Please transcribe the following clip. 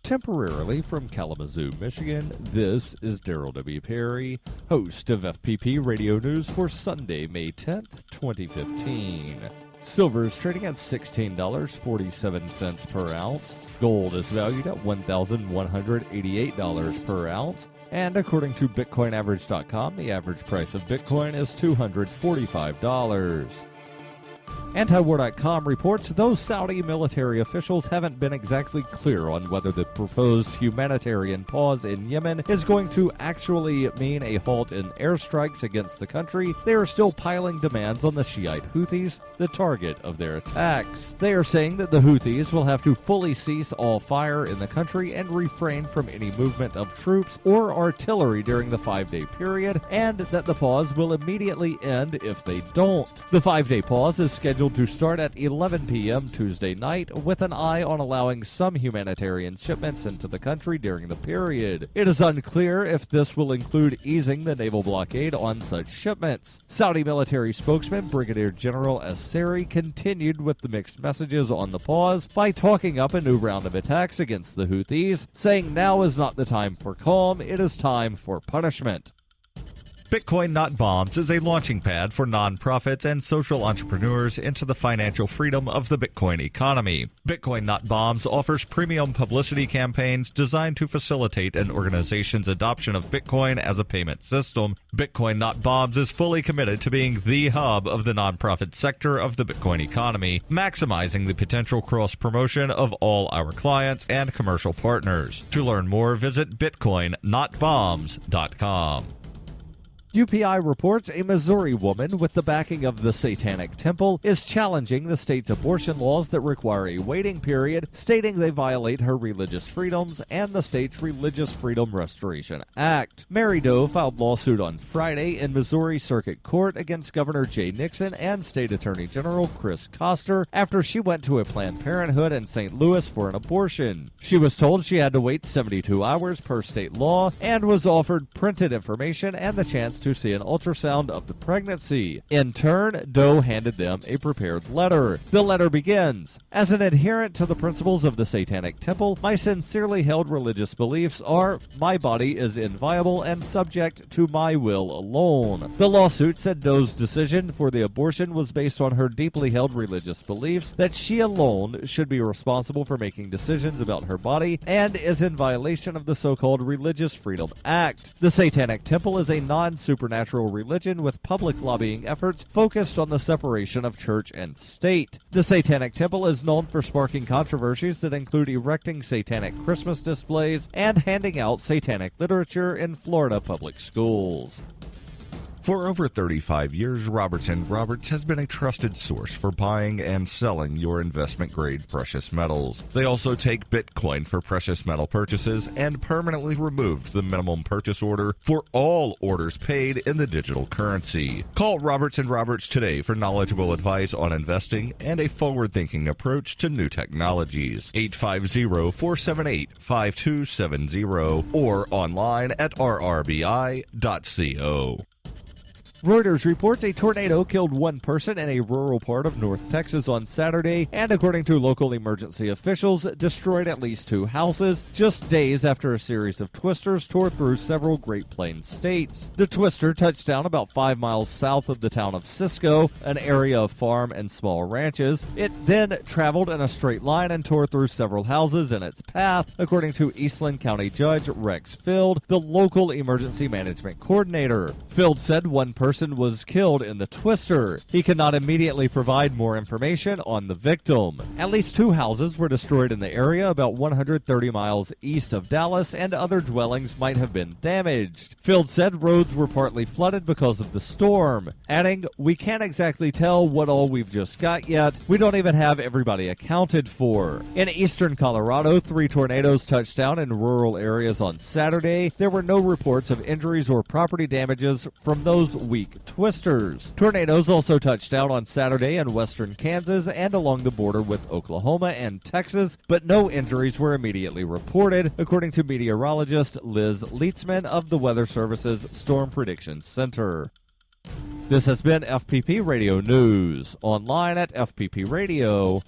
Temporarily from Kalamazoo, Michigan, this is Daryl W. Perry, host of FPP Radio News for Sunday, May 10th, 2015. Silver is trading at $16.47 per ounce. Gold is valued at $1,188 per ounce. And according to BitcoinAverage.com, the average price of Bitcoin is $245. Antiwar.com reports those Saudi military officials haven't been exactly clear on whether the proposed humanitarian pause in Yemen is going to actually mean a halt in airstrikes against the country. They are still piling demands on the Shiite Houthis, the target of their attacks. They are saying that the Houthis will have to fully cease all fire in the country and refrain from any movement of troops or artillery during the 5-day period, and that the pause will immediately end if they don't. The 5-day pause is scheduled to start at 11 p.m. Tuesday night, with an eye on allowing some humanitarian shipments into the country during the period. It is unclear if this will include easing the naval blockade on such shipments. Saudi military spokesman Brigadier General Asseri continued with the mixed messages on the pause by talking up a new round of attacks against the Houthis, saying now is not the time for calm, it is time for punishment. Bitcoin Not Bombs is a launching pad for nonprofits and social entrepreneurs into the financial freedom of the Bitcoin economy. Bitcoin Not Bombs offers premium publicity campaigns designed to facilitate an organization's adoption of Bitcoin as a payment system. Bitcoin Not Bombs is fully committed to being the hub of the nonprofit sector of the Bitcoin economy, maximizing the potential cross-promotion of all our clients and commercial partners. To learn more, visit bitcoinnotbombs.com. UPI reports a Missouri woman with the backing of the Satanic Temple is challenging the state's abortion laws that require a waiting period, stating they violate her religious freedoms and the state's Religious Freedom Restoration Act. Mary Doe filed lawsuit on Friday in Missouri Circuit Court against Governor Jay Nixon and State Attorney General Chris Koster after she went to a Planned Parenthood in St. Louis for an abortion. She was told she had to wait 72 hours per state law and was offered printed information and the chance to see an ultrasound of the pregnancy. In turn, Doe handed them a prepared letter. The letter begins, "As an adherent to the principles of the Satanic Temple, my sincerely held religious beliefs are, my body is inviolable and subject to my will alone." The lawsuit said Doe's decision for the abortion was based on her deeply held religious beliefs that she alone should be responsible for making decisions about her body and is in violation of the so-called Religious Freedom Act. The Satanic Temple is a non-supernatural religion with public lobbying efforts focused on the separation of church and state. The Satanic Temple is known for sparking controversies that include erecting satanic Christmas displays and handing out satanic literature in Florida public schools. For over 35 years, Robertson Roberts has been a trusted source for buying and selling your investment-grade precious metals. They also take Bitcoin for precious metal purchases and permanently removed the minimum purchase order for all orders paid in the digital currency. Call Robertson Roberts today for knowledgeable advice on investing and a forward-thinking approach to new technologies. 850-478-5270 or online at rrbi.co. Reuters reports a tornado killed one person in a rural part of North Texas on Saturday and, according to local emergency officials, destroyed at least 2 houses just days after a series of twisters tore through several Great Plains states. The twister touched down about 5 miles south of the town of Cisco, an area of farm and small ranches. It then traveled in a straight line and tore through several houses in its path, according to Eastland County Judge Rex Field, the local emergency management coordinator. Field said one person was killed in the twister. He could not immediately provide more information on the victim. At least 2 houses were destroyed in the area about 130 miles east of Dallas, and other dwellings might have been damaged. Field said roads were partly flooded because of the storm, adding, "We can't exactly tell what all we've just got yet. We don't even have everybody accounted for." In eastern Colorado, 3 tornadoes touched down in rural areas on Saturday. There were no reports of injuries or property damages from those weak twisters. Tornadoes also touched down on Saturday in western Kansas and along the border with Oklahoma and Texas, but no injuries were immediately reported, according to meteorologist Liz Leitzman of the Weather Service's Storm Prediction Center. This has been FPP Radio News, online at fppradio.com.